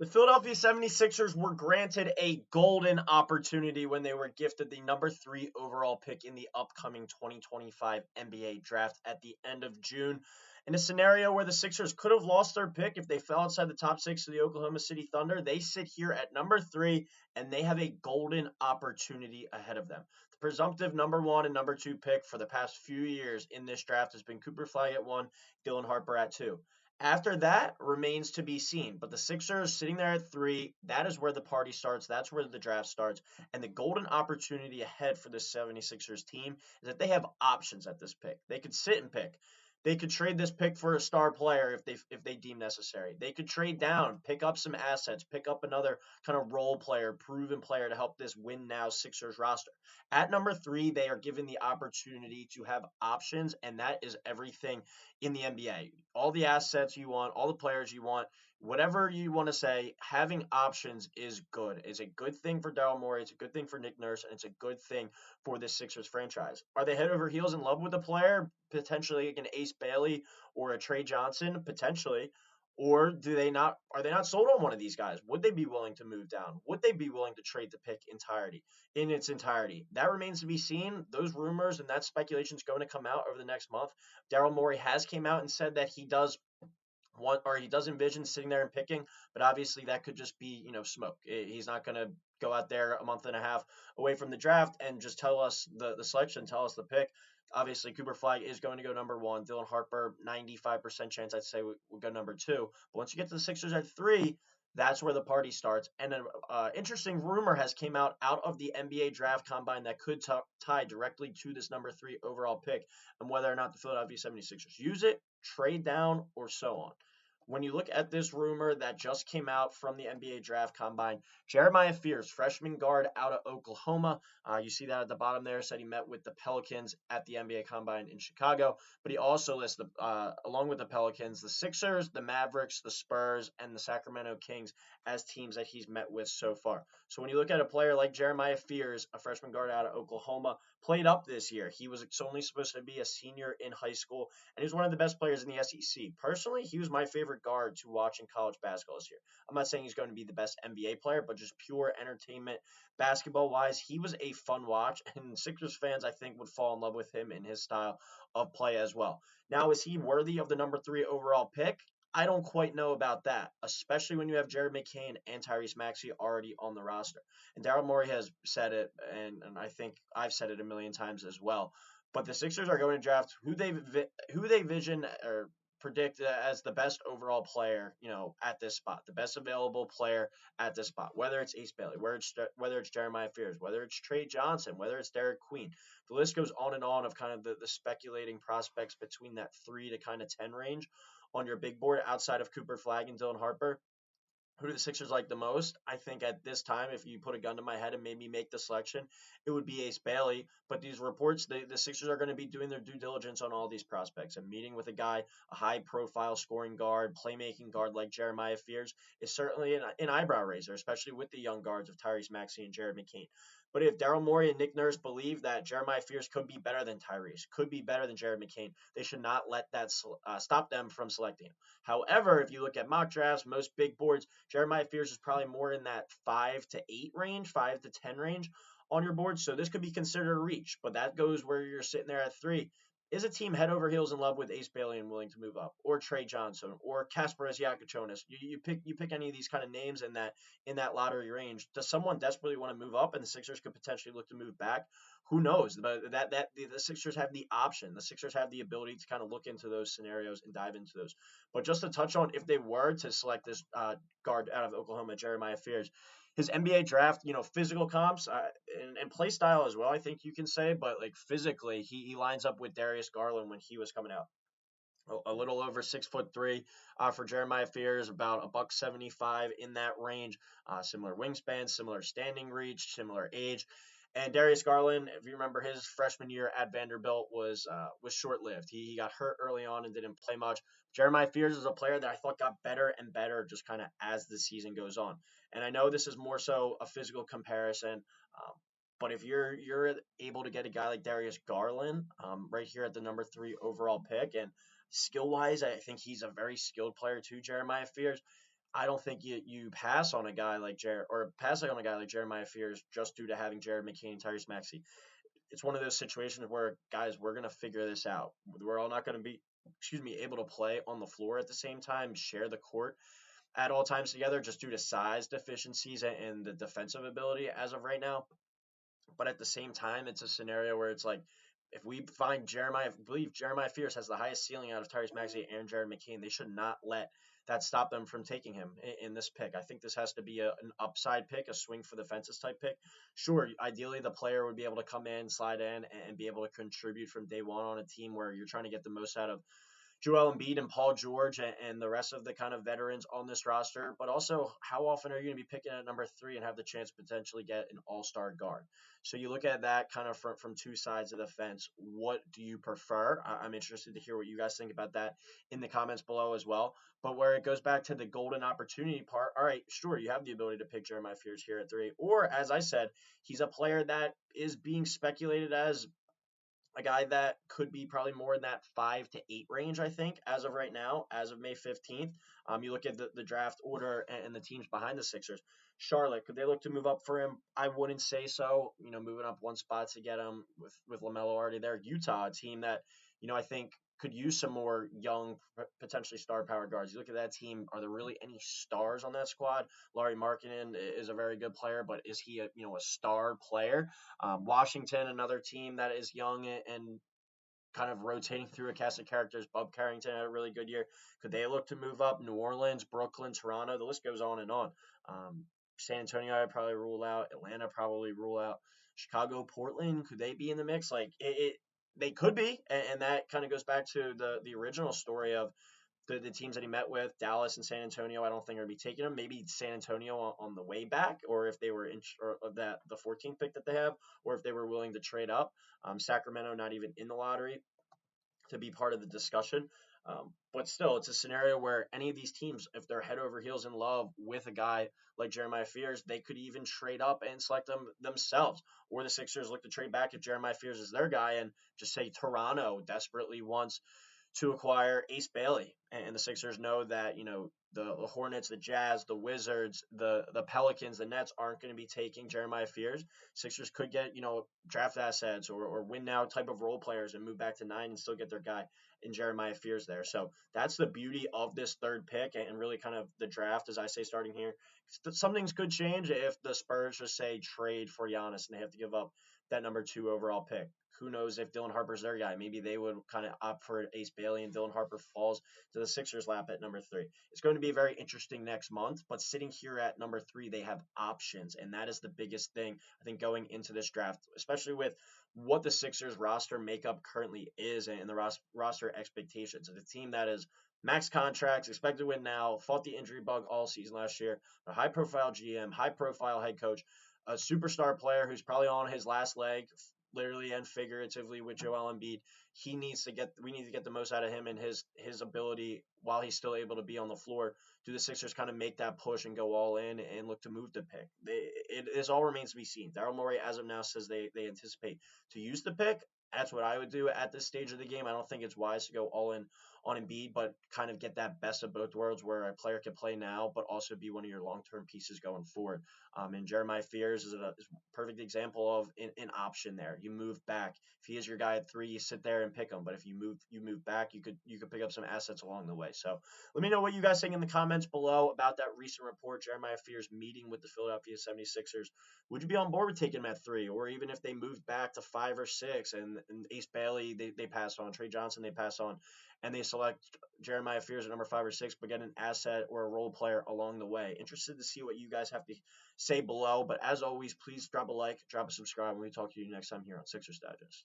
The Philadelphia 76ers were granted a golden opportunity when they were gifted the number 3 overall pick in the upcoming 2025 NBA draft at the end of June. In a scenario where the Sixers could have lost their pick if they fell outside the top 6 of the Oklahoma City Thunder, they sit here at number 3 and they have a golden opportunity ahead of them. The presumptive number 1 and number 2 pick for the past few years in this draft has been Cooper Flag at 1, Dylan Harper at 2. After that remains to be seen. But the Sixers sitting there at 3, that is where the party starts. That's where the draft starts. And the golden opportunity ahead for the 76ers team is that they have options at this pick. They could sit and pick. They could trade this pick for a star player if they deem necessary. They could trade down, pick up some assets, pick up another kind of role player, proven player to help this win now Sixers roster. At number 3, they are given the opportunity to have options, and that is everything in the NBA. All the assets you want, all the players you want, whatever you want to say, having options is good. It's a good thing for Daryl Morey. It's a good thing for Nick Nurse, and it's a good thing for this Sixers franchise. Are they head over heels in love with the player? Potentially like an Ace Bailey or a Trey Johnson? Potentially. Or do they not? Are they not sold on one of these guys? Would they be willing to move down? Would they be willing to trade the pick in its entirety? That remains to be seen. Those rumors and that speculation is going to come out over the next month. Daryl Morey has came out and said that he does he does envision sitting there and picking, but obviously that could just be, smoke. He's not going to go out there a month and a half away from the draft and just tell us the selection, tell us the pick. Obviously, Cooper Flag is going to go number 1. Dylan Harper, 95% chance I'd say would go number 2. But once you get to the Sixers at 3, that's where the party starts. And an interesting rumor has came out of the NBA draft combine that could tie directly to this number 3 overall pick and whether or not the Philadelphia 76ers use it, trade down, or so on. When you look at this rumor that just came out from the NBA draft combine, Jeremiah Fears, freshman guard out of Oklahoma, you see that at the bottom there, said he met with the Pelicans at the NBA combine in Chicago, but he also lists, along with the Pelicans, the Sixers, the Mavericks, the Spurs, and the Sacramento Kings as teams that he's met with so far. So when you look at a player like Jeremiah Fears, a freshman guard out of Oklahoma, played up this year. He was only supposed to be a senior in high school, and he's one of the best players in the SEC. Personally, he was my favorite guard to watch in college basketball this year. I'm not saying he's going to be the best NBA player, but just pure entertainment basketball-wise, he was a fun watch, and Sixers fans, I think, would fall in love with him and his style of play as well. Now, is he worthy of the number 3 overall pick? I don't quite know about that, especially when you have Jared McCain and Tyrese Maxey already on the roster. And Daryl Morey has said it, and I think I've said it a million times as well. But the Sixers are going to draft who they vision or predict as the best overall player, at this spot, the best available player at this spot. Whether it's Ace Bailey, whether it's Jeremiah Fears, whether it's Trey Johnson, whether it's Derek Queen, the list goes on and on of kind of the speculating prospects between that 3 to kind of 10 range on your big board outside of Cooper Flag and Dylan Harper. Who do the Sixers like the most? I think at this time, if you put a gun to my head and made me make the selection, it would be Ace Bailey. But these reports, the Sixers are going to be doing their due diligence on all these prospects. And meeting with a guy, a high-profile scoring guard, playmaking guard like Jeremiah Fears is certainly an eyebrow raiser, especially with the young guards of Tyrese Maxey and Jared McCain. But if Daryl Morey and Nick Nurse believe that Jeremiah Fears could be better than Tyrese, could be better than Jared McCain, they should not let that stop them from selecting him. However, if you look at mock drafts, most big boards, Jeremiah Fears is probably more in that 5 to 8 range, 5 to 10 range on your board. So this could be considered a reach, but that goes where you're sitting there at 3. Is a team head over heels in love with Ace Bailey and willing to move up, or Trey Johnson, or Kasparas Yakuchonis? You pick any of these kind of names in that lottery range. Does someone desperately want to move up, and the Sixers could potentially look to move back? Who knows? But the Sixers have the option. The Sixers have the ability to kind of look into those scenarios and dive into those. But just to touch on, if they were to select this guard out of Oklahoma, Jeremiah Fears, his NBA draft, physical comps and play style as well, I think you can say, but like physically, he lines up with Darius Garland when he was coming out. A little over 6'3" for Jeremiah Fears, about a $175 in that range. Similar wingspan, similar standing reach, similar age. And Darius Garland, if you remember, his freshman year at Vanderbilt was short-lived. He got hurt early on and didn't play much. Jeremiah Fears is a player that I thought got better and better just kind of as the season goes on. And I know this is more so a physical comparison, but if you're able to get a guy like Darius Garland right here at the number 3 overall pick, and skill-wise, I think he's a very skilled player too, Jeremiah Fears. I don't think you pass on a guy like Jared or pass on a guy like Jeremiah Fears just due to having Jared McCain and Tyrese Maxey. It's one of those situations where guys, we're gonna figure this out. We're all not gonna be, excuse me, able to play on the floor at the same time, share the court at all times together, just due to size deficiencies and the defensive ability as of right now. But at the same time, it's a scenario where it's like, if we find Jeremiah, I believe Jeremiah Fears has the highest ceiling out of Tyrese Maxey and Jared McCain. They should not let that stop them from taking him in this pick. I think this has to be an upside pick, a swing for the fences type pick. Sure, ideally the player would be able to come in, slide in, and be able to contribute from day one on a team where you're trying to get the most out of Joel Embiid and Paul George and the rest of the kind of veterans on this roster, but also how often are you going to be picking at number three and have the chance to potentially get an all-star guard? So you look at that kind of from two sides of the fence. What do you prefer? I'm interested to hear what you guys think about that in the comments below as well. But where it goes back to the golden opportunity part, all right, sure, you have the ability to pick Jeremiah Fears here at three. Or, as I said, he's a player that is being speculated as a guy that could be probably more in that 5 to 8 range, I think, as of right now, as of May 15th. You look at the draft order and the teams behind the Sixers. Charlotte, could they look to move up for him? I wouldn't say so. Moving up one spot to get him with LaMelo already there. Utah, a team that, I think could use some more young, potentially star power guards. You look at that team, are there really any stars on that squad? Laurie Markkinen is a very good player, but is he a star player? Washington, another team that is young and kind of rotating through a cast of characters. Bub Carrington had a really good year. Could they look to move up? New Orleans, Brooklyn, Toronto, the list goes on and on. San Antonio, I'd probably rule out. Atlanta, probably rule out. Chicago, Portland, could they be in the mix? Like they could be, and that kind of goes back to the original story of the teams that he met with, Dallas and San Antonio. I don't think are going to be taking him. Maybe San Antonio on the way back, or if they were or that the 14th pick that they have, or if they were willing to trade up. Sacramento not even in the lottery to be part of the discussion. But still, it's a scenario where any of these teams, if they're head over heels in love with a guy like Jeremiah Fears, they could even trade up and select them themselves. Or the Sixers look to trade back if Jeremiah Fears is their guy and just say Toronto desperately wants to acquire Ace Bailey. And the Sixers know that, the Hornets, the Jazz, the Wizards, the Pelicans, the Nets aren't going to be taking Jeremiah Fears. Sixers could get, draft assets or win now type of role players and move back to 9 and still get their guy in Jeremiah Fears there. So that's the beauty of this third pick and really kind of the draft, as I say, starting here. Some things could change if the Spurs just say trade for Giannis and they have to give up that number 2 overall pick. Who knows if Dylan Harper's their guy? Maybe they would kind of opt for Ace Bailey and Dylan Harper falls to the Sixers' lap at number 3. It's going to be very interesting next month, but sitting here at number 3, they have options, and that is the biggest thing, I think, going into this draft, especially with what the Sixers roster makeup currently is and the roster expectations. It's a team that is max contracts, expected to win now, fought the injury bug all season last year, a high-profile GM, high-profile head coach, a superstar player who's probably on his last leg, literally and figuratively, with Joel Embiid. We need to get the most out of him and his ability while he's still able to be on the floor. Do the Sixers kind of make that push and go all in and look to move the pick? This all remains to be seen. Daryl Morey, as of now, says they anticipate to use the pick. That's what I would do at this stage of the game. I don't think it's wise to go all in on Embiid, but kind of get that best of both worlds where a player can play now, but also be one of your long-term pieces going forward. And Jeremiah Fears is a perfect example of an option there. You move back. If he is your guy at 3, you sit there and pick him. But if you move back, you could pick up some assets along the way. So let me know what you guys think in the comments below about that recent report, Jeremiah Fears meeting with the Philadelphia 76ers. Would you be on board with taking him at 3? Or even if they moved back to 5 or 6 and Ace Bailey they passed on, Trey Johnson they passed on, and they select Jeremiah Fears at number 5 or 6, but get an asset or a role player along the way. Interested to see what you guys have to say below. But as always, please drop a like, drop a subscribe, and we talk to you next time here on Sixers Digest.